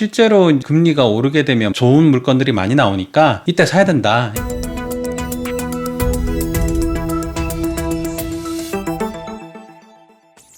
실제로 금리가 오르게 되면 좋은 물건들이 많이 나오니까 이때 사야 된다.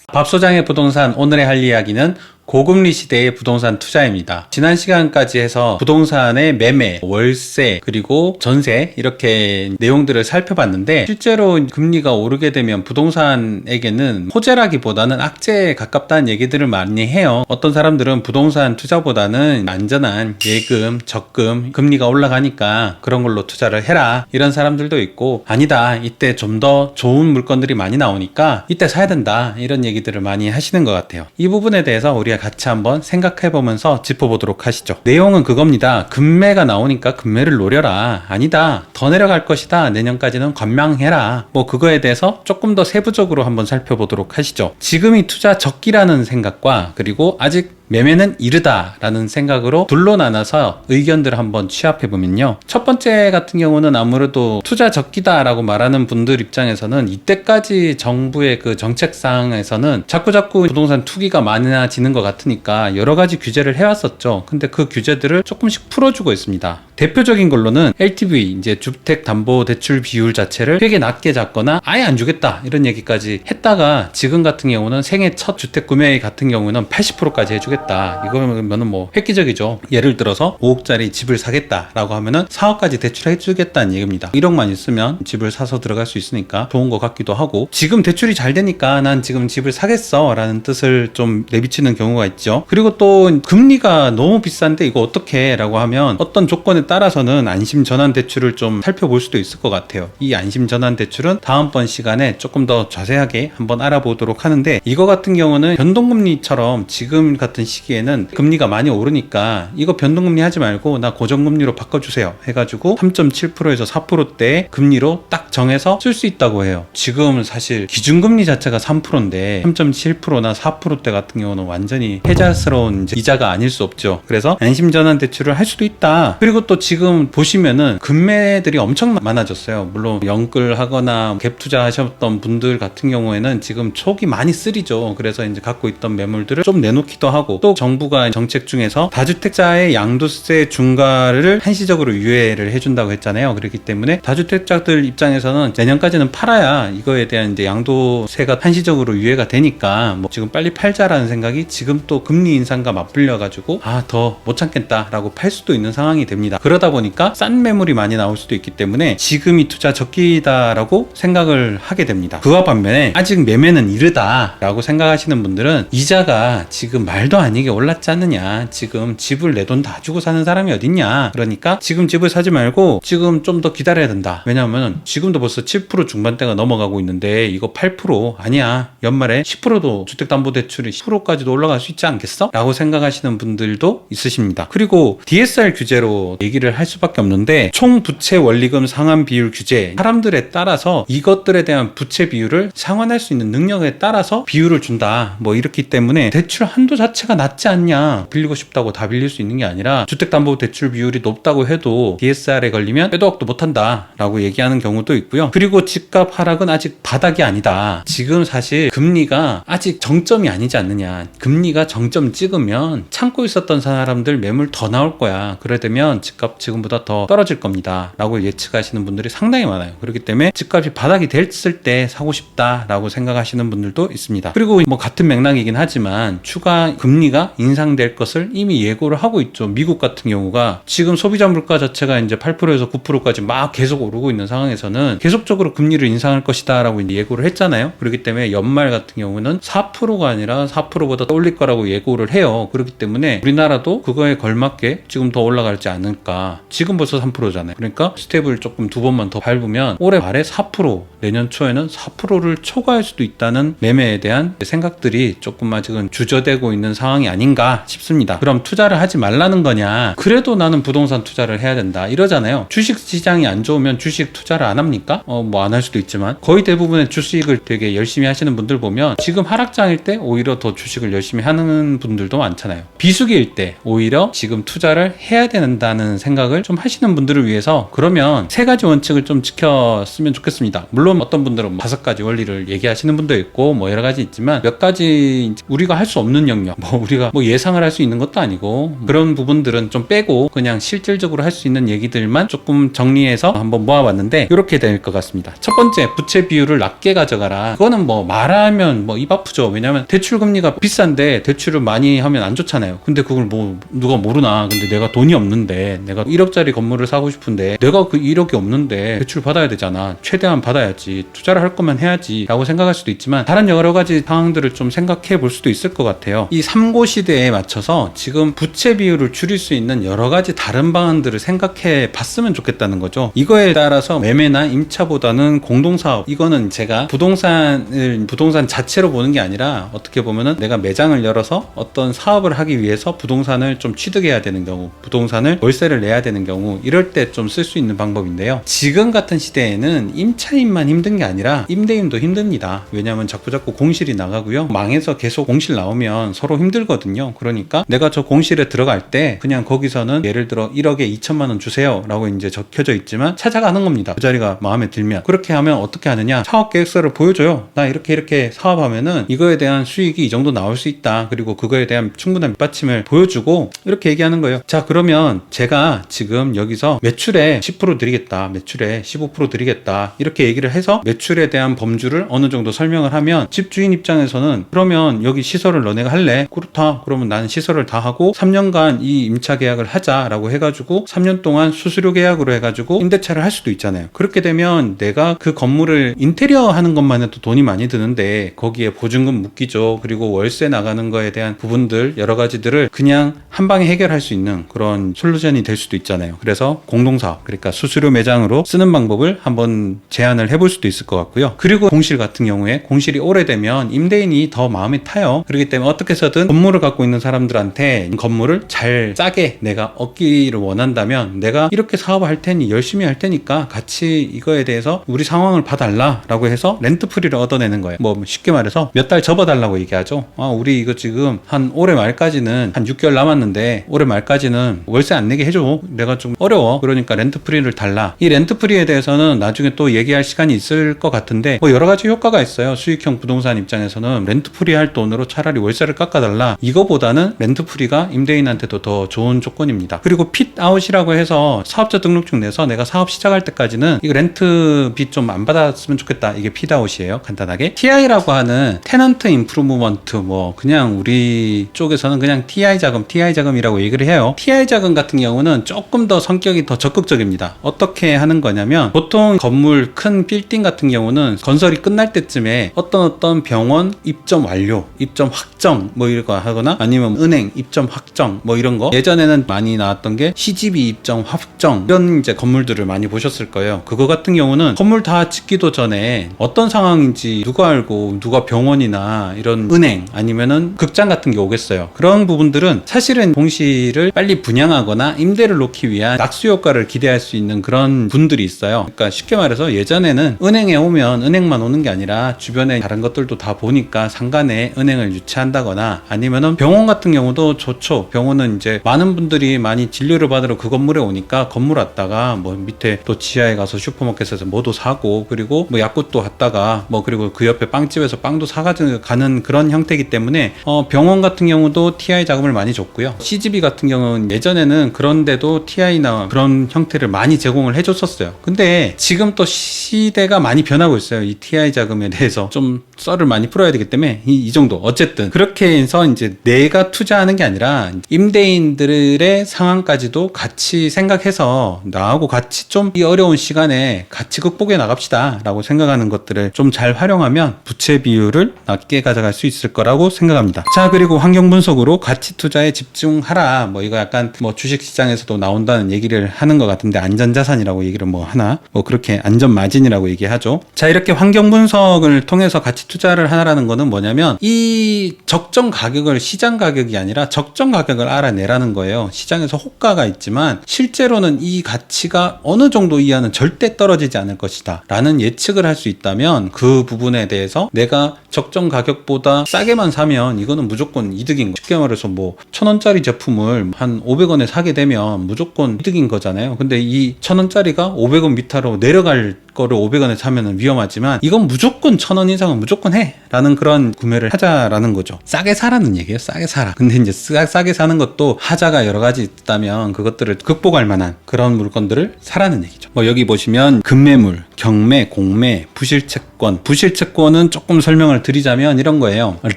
밥소장의 부동산, 오늘의 할 이야기는 고금리 시대의 부동산 투자입니다. 지난 시간까지 해서 부동산의 매매, 월세, 그리고 전세 이렇게 내용들을 살펴봤는데, 실제로 금리가 오르게 되면 부동산에게는 호재라기보다는 악재에 가깝다는 얘기들을 많이 해요. 어떤 사람들은 부동산 투자보다는 안전한 예금, 적금, 금리가 올라가니까 그런 걸로 투자를 해라, 이런 사람들도 있고, 아니다, 이때 좀 더 좋은 물건들이 많이 나오니까 이때 사야 된다, 이런 얘기들을 많이 하시는 것 같아요. 이 부분에 대해서 우리가 같이 한번 생각해보면서 짚어보도록 하시죠. 내용은 그겁니다. 금매가 나오니까 금매를 노려라. 아니다, 더 내려갈 것이다. 내년까지는 관망해라. 뭐 그거에 대해서 조금 더 세부적으로 한번 살펴보도록 하시죠. 지금이 투자 적기라는 생각과, 그리고 아직 매매는 이르다라는 생각으로 둘로 나눠서 의견들을 한번 취합해보면요, 첫 번째 같은 경우는 아무래도 투자 적기다라고 말하는 분들 입장에서는 이때까지 정부의 그 정책상에서는 자꾸자꾸 부동산 투기가 많아지는 것 같으니까 여러 가지 규제를 해왔었죠. 근데 그 규제들을 조금씩 풀어주고 있습니다. 대표적인 걸로는 LTV, 이제 주택담보대출 비율 자체를 되게 낮게 잡거나 아예 안 주겠다, 이런 얘기까지 했다가, 지금 같은 경우는 생애 첫 주택 구매 같은 경우는 80%까지 해주겠다. 이거면은 뭐 획기적이죠. 예를 들어서 5억짜리 집을 사겠다라고 하면은 4억까지 대출해 주겠다는 얘기입니다. 1억만 있으면 집을 사서 들어갈 수 있으니까 좋은 것 같기도 하고, 지금 대출이 잘 되니까 난 지금 집을 사겠어 라는 뜻을 좀 내비치는 경우가 있죠. 그리고 또 금리가 너무 비싼데 이거 어떻게 라고 하면, 어떤 조건에 따라서는 안심전환대출을 좀 살펴볼 수도 있을 것 같아요. 이 안심전환대출은 다음번 시간에 조금 더 자세하게 한번 알아보도록 하는데, 이거 같은 경우는 변동금리처럼 지금 같은 시기에는 금리가 많이 오르니까 이거 변동금리 하지 말고 나 고정금리로 바꿔주세요 해가지고 3.7%에서 4%대 금리로 딱 정해서 쓸 수 있다고 해요. 지금 사실 기준금리 자체가 3%인데 3.7%나 4%대 같은 경우는 완전히 혜자스러운 이자가 아닐 수 없죠. 그래서 안심전환 대출을 할 수도 있다. 그리고 또 지금 보시면은 금매들이 엄청 많아졌어요. 물론 영끌하거나 갭 투자하셨던 분들 같은 경우에는 지금 촉이 많이 쓰리죠. 그래서 이제 갖고 있던 매물들을 좀 내놓기도 하고, 또 정부가 정책 중에서 다주택자의 양도세 중과를 한시적으로 유예를 해준다고 했잖아요. 그렇기 때문에 다주택자들 입장에서는 내년까지는 팔아야 이거에 대한 이제 양도세가 한시적으로 유예가 되니까 뭐 지금 빨리 팔자라는 생각이, 지금 또 금리 인상과 맞불려 가지고 더 못 참겠다라고 팔 수도 있는 상황이 됩니다. 그러다 보니까 싼 매물이 많이 나올 수도 있기 때문에 지금이 투자 적기다라고 생각을 하게 됩니다. 그와 반면에 아직 매매는 이르다라고 생각하시는 분들은, 이자가 지금 말도 아니게 올랐지 않느냐, 지금 집을 내 돈 다 주고 사는 사람이 어딨냐, 그러니까 지금 집을 사지 말고 지금 좀 더 기다려야 된다. 왜냐하면 지금도 벌써 7% 중반대가 넘어가고 있는데 이거 8% 아니야, 연말에 10%도 주택담보대출이 10%까지도 올라갈 수 있지 않겠어? 라고 생각하시는 분들도 있으십니다. 그리고 DSR 규제로 얘기를 할 수밖에 없는데, 총 부채 원리금 상환 비율 규제, 사람들에 따라서 이것들에 대한 부채 비율을 상환할 수 있는 능력에 따라서 비율을 준다, 뭐 이렇기 때문에 대출 한도 자체가 낮지 않냐, 빌리고 싶다고 다 빌릴 수 있는 게 아니라 주택담보대출 비율이 높다고 해도 DSR에 걸리면 빼도 박도 못한다 라고 얘기하는 경우도 있고요. 그리고 집값 하락은 아직 바닥이 아니다. 지금 사실 금리가 아직 정점이 아니지 않느냐, 금리가 정점 찍으면 참고 있었던 사람들 매물 더 나올 거야, 그래 되면 집값 지금보다 더 떨어질 겁니다 라고 예측하시는 분들이 상당히 많아요. 그렇기 때문에 집값이 바닥이 됐을 때 사고 싶다 라고 생각하시는 분들도 있습니다. 그리고 뭐 같은 맥락이긴 하지만 추가 금리가 인상될 것을 이미 예고를 하고 있죠. 미국 같은 경우가 지금 소비자 물가 자체가 이제 8%에서 9%까지 막 계속 오르고 있는 상황에서는 계속적으로 금리를 인상할 것이다 라고 이제 예고를 했잖아요. 그렇기 때문에 연말 같은 경우는 4%가 아니라 4%보다 더 올릴 거라고 예고를 해요. 그렇기 때문에 우리나라도 그거에 걸맞게 지금 더 올라갈지 않을까. 지금 벌써 3%잖아요. 그러니까 스텝을 조금 두 번만 더 밟으면 올해 말에 4%, 내년 초에는 4%를 초과할 수도 있다는 매매에 대한 생각들이 조금 아직은 주저되고 있는 상황이 아닌가 싶습니다. 그럼 투자를 하지 말라는 거냐, 그래도 나는 부동산 투자를 해야 된다 이러잖아요. 주식 시장이 안 좋으면 주식 투자를 안 합니까? 뭐 안 할 수도 있지만 거의 대부분의 주식을 되게 열심히 하시는 분들 보면 지금 하락장일 때 오히려 더 주식을 열심히 하는 분들도 많잖아요. 비수기일 때 오히려 지금 투자를 해야 된다는 생각을 좀 하시는 분들을 위해서, 그러면 세 가지 원칙을 좀 지켰으면 좋겠습니다. 물론 어떤 분들은 5가지 원리를 얘기하시는 분도 있고 뭐 여러 가지 있지만, 몇 가지 우리가 할 수 없는 영역, 뭐 우리가 뭐 예상을 할 수 있는 것도 아니고 그런 부분들은 좀 빼고 그냥 실질적으로 할 수 있는 얘기들만 조금 정리해서 한번 모아봤는데 이렇게 될 것 같습니다. 첫 번째, 부채 비율을 낮게 가져가라. 그거는 뭐 말하면 뭐 입 아프죠. 왜냐면 대출 금리가 비싼데 대출을 많이 하면 안 좋잖아요. 근데 그걸 뭐 누가 모르나. 근데 내가 돈이 없는데, 내가 1억짜리 건물을 사고 싶은데 내가 그 1억이 없는데 대출 받아야 되잖아. 최대한 받아야지. 투자를 할 거면 해야지 라고 생각할 수도 있지만 다른 여러 가지 상황들을 좀 생각해 볼 수도 있을 것 같아요. 이 3고 시대에 맞춰서 지금 부채 비율을 줄일 수 있는 여러 가지 다른 방안들을 생각해 봤으면 좋겠다는 거죠. 이거에 따라서 매매나 임차보다는 공동사업, 이거는 제가 부동산 자체로 보는 게 아니라 어떻게 보면은 내가 매장을 열어서 어떤 사업을 하기 위해서 부동산을 좀 취득해야 되는 경우, 부동산을 월세를 내야 되는 경우, 이럴 때 좀 쓸 수 있는 방법인데요. 지금 같은 시대에는 임차인만 힘든 게 아니라 임대인도 힘듭니다. 왜냐하면 자꾸 공실이 나가고요. 망해서 계속 공실 나오면 서로 힘들거든요. 그러니까 내가 저 공실에 들어갈 때 그냥 거기서는 예를 들어 1억에 2천만 원 주세요 라고 이제 적혀져 있지만 찾아가는 겁니다. 그 자리가 마음에 들면. 그렇게 하면 어떻게 하느냐, 사업 계획서를 보여줘요. 나 이렇게 사업하면은 이거에 대한 수익이 이 정도 나올 수 있다. 그리고 그거에 대한 충분한 밑받침을 보여주고 이렇게 얘기하는 거예요. 자, 그러면 제가 지금 여기서 매출에 10% 드리겠다, 매출에 15% 드리겠다, 이렇게 얘기를 해서 매출에 대한 범주를 어느 정도 설명을 하면 집주인 입장에서는 그러면 여기 시설을 너네가 할래? 그렇다. 그러면 나는 시설을 다 하고 3년간 이 임차 계약을 하자라고 해가지고 3년 동안 수수료 계약으로 해가지고 임대차를 할 수도 있잖아요. 그렇게 되면 내가 그 건물을 인테리어 하는 것만 해도 돈이 많이 드는데 거기에 보증금 묶이죠. 그리고 월세 나가는 거에 대한 부분들 여러 가지들을 그냥 한 방에 해결할 수 있는 그런 솔루션이 될 수도 있잖아요. 그래서 공동사업, 그러니까 수수료 매장으로 쓰는 방법을 한번 제안을 해볼 수도 있을 것 같고요. 그리고 공실 같은 경우에 공실이 오래되면 임대인이 더 마음이 타요. 그렇기 때문에 어떻게 해서든 건물을 갖고 있는 사람들한테 건물을 잘 싸게 내가 얻기를 원한다면 내가 이렇게 사업을 할 테니 열심히 할 테니까 같이 이거에 대해서 우리 상황을 봐달라 라고 해서 렌트프리를 얻어내는 거예요. 뭐 쉽게 말해서 몇 달 접어달라고 얘기하죠. 우리 이거 지금 한 올해 말까지는 한 6개월 남았는데 올해 말까지는 월세 안 내게 해줘. 내가 좀 어려워. 그러니까 렌트프리를 달라. 이 렌트프리에 대해서는 나중에 또 얘기할 시간이 있을 것 같은데 뭐 여러 가지 효과가 있어요. 수익형 부동산 입장에서는 렌트프리 할 돈으로 차라리 월세를 깎아달라. 이거보다는 렌트프리가 임대인한테도 더 좋은 조건입니다. 그리고 핏아웃이라고 해서 사업자 등록증 내서 내가 사업 시작할 때까지는 이거 렌트비 좀 안 받았으면 좋겠다. 이게 핏아웃이에요. 간단하게. TI라고 하는 테넌트 임프루브먼트, 뭐 그냥 우리 쪽에서는 그냥 TI 자금이라고 얘기를 해요. TI 자금 같은 경우는 조금 더 성격이 더 적극적입니다. 어떻게 하는 거냐면 보통 건물 큰 빌딩 같은 경우는 건설이 끝날 때쯤에 어떤 병원 입점 완료, 입점 확정 뭐 이런 거 하거나 아니면 은행 입점 확정 뭐 이런 거, 예전에는 많이 나왔던 게 CGV 입점 확정, 이런 이제 건물들을 많이 보셨을 거예요. 그거 같은 경우는 건물 다 짓기도 전에 어떤 상황인지 누가 알고, 누가 병원이나 이런 은행 아니면은 극장 같은 게 오겠어요. 그런 부분들은 사실은 공실을 빨리 분양하거나 임대를 놓기 위한 낙수 효과를 기대할 수 있는 그런 분들이 있어요. 그러니까 쉽게 말해서 예전에는 은행에 오면 은행만 오는 게 아니라 주변에 다른 것들도 다 보니까 상간에 은행을 유치한다거나, 아니면은 병원 같은 경우도 좋죠. 병원은 이제 많은 분들이 많이 진료를 받으러 그 건물에 오니까 건물 왔다가 뭐 밑에 또 지하에 가서 슈퍼마켓에서 뭐도 사고, 그리고 뭐 약국도 갔다가 뭐 그리고 그 옆에 빵집에서 빵도 사가지고 가는 그런 형태이기 때문에 병원 같은 경우도 TI 자금을 많이 줬고요. CGV 같은 경우는 예전에는 그런데도 TI나 그런 형태를 많이 제공을 해줬었어요. 근데 지금 또 시대가 많이 변하고 있어요. 이 TI 자금에 대해서 좀 썰을 많이 풀어야 되기 때문에 이 정도, 어쨌든 그렇게 해서 이제 내가 투자하는 게 아니라 임대인들의 상황까지도 같이 생각해서 나하고 같이 좀 이 어려운 시간에 같이 극복해 나갑시다 라고 생각하는 것들을 좀 잘 활용하면 부채 비율을 낮게 가져갈 수 있을 거라고 생각합니다. 자, 그리고 환경 분석으로 가치 투자에 집중하라, 뭐 이거 약간 뭐 주식시장에서도 나온다는 얘기를 하는 것 같은데, 안전자산이라고 얘기를 뭐 하나, 뭐 그렇게 안전마진이라고 얘기하죠. 자, 이렇게 환경 분석을 통해서 가치 투자를 하라는 거는 뭐냐면 이 적정 가격을, 시장 가격이 아니라 적정 가격을 알아내라는 거예요. 시장에서 호가가 있지만 실제로는 이 가치가 어느 정도 이하는 절대 떨어지지 않을 것이다 라는 예측을 할 수 있다면 그 부분에 대해서 내가 적정 가격보다 싸게만 사면 이거는 무조건 이득인 거. 쉽게 말해서 뭐 1,000원짜리 제품을 한 500원에 사게 되면 무조건 이득인 거잖아요. 근데 이 1,000원짜리가 500원 밑으로 내려갈 거를 500원에 사면은 위험하지만 이건 무조건 1,000원 이상은 무조건 해 라는 그런 구매를 하자라는 거죠. 싸게 사라는 얘기예요. 싸게 사라. 근데 이제 싸게 사는 것도 하자가 여러 가지 있다면 그것들을 극복할 만한 그런 물건들을 사라는 얘기죠. 뭐 여기 보시면 급매물, 경매, 공매, 부실채권. 부실채권은 조금 설명을 드리자면 이런 거예요.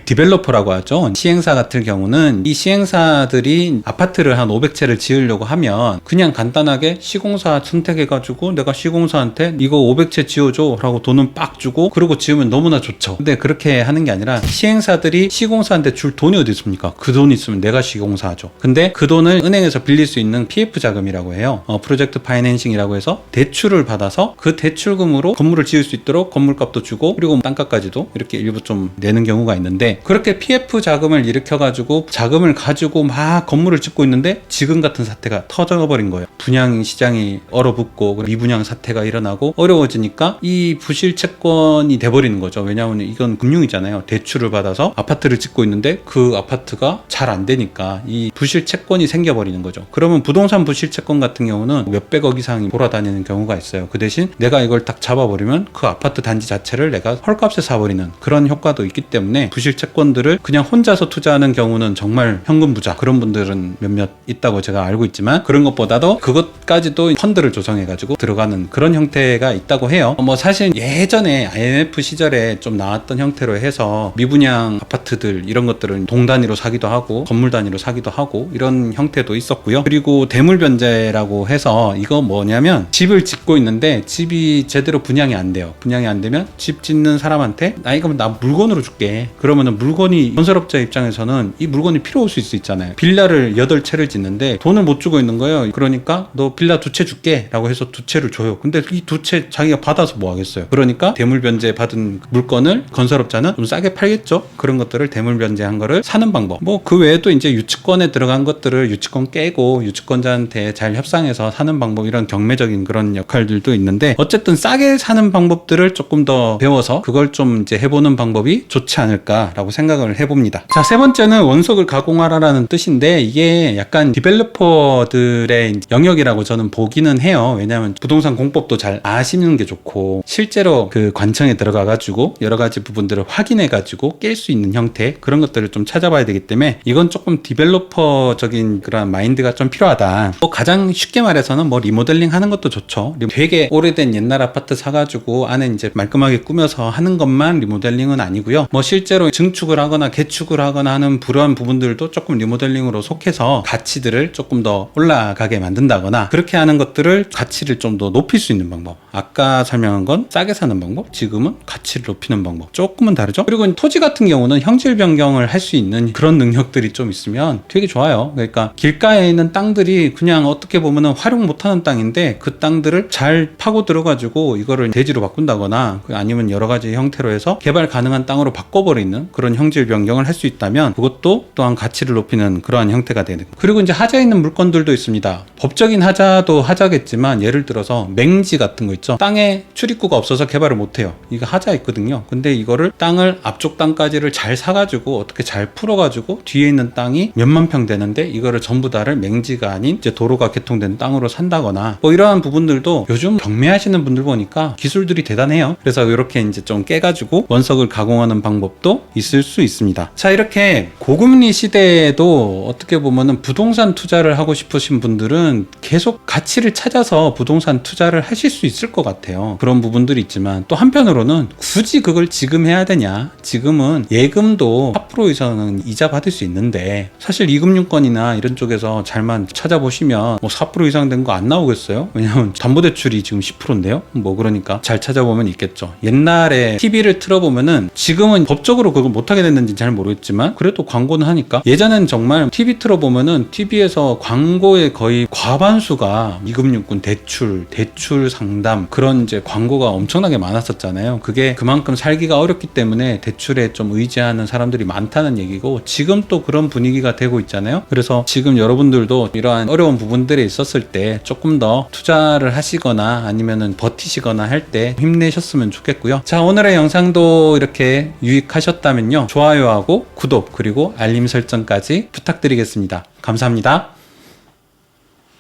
디벨로퍼라고 하죠. 시행사 같은 경우는 이 시행사들이 아파트를 한 500채를 지으려고 하면 그냥 간단하게 시공사 선택해가지고 내가 시공사한테 이거 500채 지어줘 라고 돈은 빡 주고 그러고 지으면 너무나 좋죠. 근데 그렇게 하는 게 아니라 시행사들이 시공사한테 줄 돈이 어디 있습니까? 그 돈 있으면 내가 시공사 하죠. 근데 그 돈을 은행에서 빌릴 수 있는 PF 자금이라고 해요. 프로젝트 파이낸싱이라고 해서 대출을 받아서 그 대출금으로 건물을 지을 수 있도록 건물값도 주고 그리고 땅값까지도 이렇게 일부 좀 내는 경우가 있는데 그렇게 PF 자금을 일으켜가지고 자금을 가지고 막 건물을 짓고 있는데 지금 같은 사태가 터져버린 거예요. 분양 시장이 얼어붙고 미분양 사태가 일어나고 어려워지니까 이 부실채권이 돼버리는 거죠. 왜냐하면 이건 금융이잖아요. 대출을 받아서 아파트를 짓고 있는데 그 아파트가 잘 안 되니까 이 부실채권이 생겨버리는 거죠. 그러면 부동산 부실채권 같은 경우는 몇백억 이상이 돌아다니는 경우가 있어요. 그 대신 내가 이걸 딱 잡아버리면 그 아파트 단지 자체를 내가 헐값에 사버리는 그런 효과도 있기 때문에 부실채권들을 그냥 혼자서 투자하는 경우는 정말 현금 부자 그런 분들은 몇몇 있다고 제가 알고 있지만 그런 것보다도 그것까지도 펀드를 조성해가지고 들어가는 그런 형태가 있다고 해요. 뭐 사실 예전에 IMF 시절에 좀 나왔던 형태로 해서 미분양 아파트들 이런 것들은 동 단위로 사기도 하고 건물 단위로 사기도 하고 이런 형태도 있었고요. 그리고 대물변제라고 해서 이거 뭐냐면 집을 짓고 있는데 집이 제대로 분양이 안 돼요. 분양이 안 되면 집 짓는 사람한테 이거 나 물건으로 줄게. 그러면은 물건이 건설업자 입장에서는 이 물건이 필요 없을 수 있잖아요. 빌라를 8채를 짓는데 돈을 못 주고 있는 거예요. 그러니까 너 빌라 2채 줄게 라고 해서 2채를 줘요. 근데 이 2채 자기가 받아서 뭐 하겠어요. 그러니까 대물변제 받은 물건을 건설업자는 좀 싸게 팔겠죠. 그런 것들을 대물변제한 거를 사는 방법. 뭐 그 외에도 이제 유치권에 들어간 것들을 유치권 깨고 유치권자한테 잘 협상해서 사는 방법 이런 경매적인 그런 역할들도 있는데 어쨌든 싸게 사는 방법들을 조금 더 배워서 그걸 좀 이제 해보는 방법이 좋지 않을까라고 생각을 해봅니다. 자, 세 번째는 원석을 가공하라라는 뜻인데 이게 약간 디벨로퍼들의 영역이라고 저는 보기는 해요. 왜냐하면 부동산 공법도 잘 아시는 게 좋고 실제로 그 관청에 들어가가지고 여러 가지 부분들을 확인해가지고 깰 수 있는 형태 그런 것들을 좀 찾아봐야 되기 때문에 이건 조금 디벨로퍼적인 그런 마인드가 좀 필요하다. 뭐 가장 쉽게 말해서는 뭐 리모델링 하는 것도 좋죠. 되게 오래된 옛날 아파트 사가지고 안에 이제 말끔하게 꾸며서 하는 것만 리모델링은 아니고요. 뭐 실제로 증축을 하거나 개축을 하거나 하는 그러한 부분들도 조금 리모델링으로 속해서 가치들을 조금 더 올라가게 만든다거나 그렇게 하는 것들을 가치를 좀 더 높일 수 있는 방법. 아까 설명한 건 싸게 사는 방법, 지금은 가치를 높이는 방법. 조금은 다르죠. 그리고 토지 같은 경우는 형질 변경을 할 수 있는 그런 능력들이 좀 있으면 되게 좋아요. 그러니까 길가에 있는 땅들이 그냥 어떻게 보면은 활용 못하는 땅인데 그 땅들을 잘 파고 들어가지고 이거를 대지로 바꾼다거나 아니면 여러 가지 형태로 해서 개발 가능한 땅으로 바꿔버리는 그런 형질 변경을 할 수 있다면 그것도 또한 가치를 높이는 그러한 형태가 되는. 그리고 이제 하자 있는 물건들도 있습니다. 법적인 하자도 하자겠지만 예를 들어서 맹지 같은 거 있죠. 땅에 출입구가 없어서 개발을 못해요. 이거 하자 있거든요. 근데 이거를 땅을 앞쪽 땅까지를 잘 사가지고 어떻게 잘 풀어가지고 뒤에 있는 땅이 몇만 평 되는데 이거를 전부 다를 맹지가 아닌 이제 도로가 개통된 땅으로 산다거나 뭐 이러한 부분들도 요즘 경매하시는 분들 보니까 기술들이 대단해요. 그래서 이렇게 이제 좀 깨가지고 원석을 가공하는 방법도 있을 수 있습니다. 자, 이렇게 고금리 시대에도 어떻게 보면은 부동산 투자를 하고 싶으신 분들은 계속 가치를 찾아서 부동산 투자를 하실 수 있을 것 같아요. 그런 부분들이 있지만 또 한편으로는 굳이 그걸 지금 해야 되냐? 지금은 예금도 4% 이상은 이자 받을 수 있는데 사실 이금융권이나 이런 쪽에서 잘만 찾아보시면 뭐 4% 이상 된 거 안 나오겠어요? 왜냐면 담보대출이 지금 10%인데요. 뭐 그러니까 잘 찾아보면 있겠죠. 옛날에 TV를 틀어보면은 지금은 법적으로 그걸 못하게 됐는지 잘 모르겠지만 그래도 광고는 하니까 예전엔 정말 TV 틀어보면은 TV에서 광고의 거의 과반수가 이금융권 대출 상담 그런 이제 광고가 엄청나게 많았었잖아요. 그게 그만큼 살기가 어렵기 때문에 대출에 좀 의지하는 사람들이 많다는 얘기고 지금 또 그런 분위기가 되고 있잖아요. 그래서 지금 여러분들도 이러한 어려운 부분들에 있었을 때 조금 더 투자를 하시거나 아니면은 버티시거나 할 때 힘내셨으면 좋겠고요. 자, 오늘의 영상도 이렇게 유익하셨다면요. 좋아요하고 구독 그리고 알림 설정까지 부탁드리겠습니다. 감사합니다.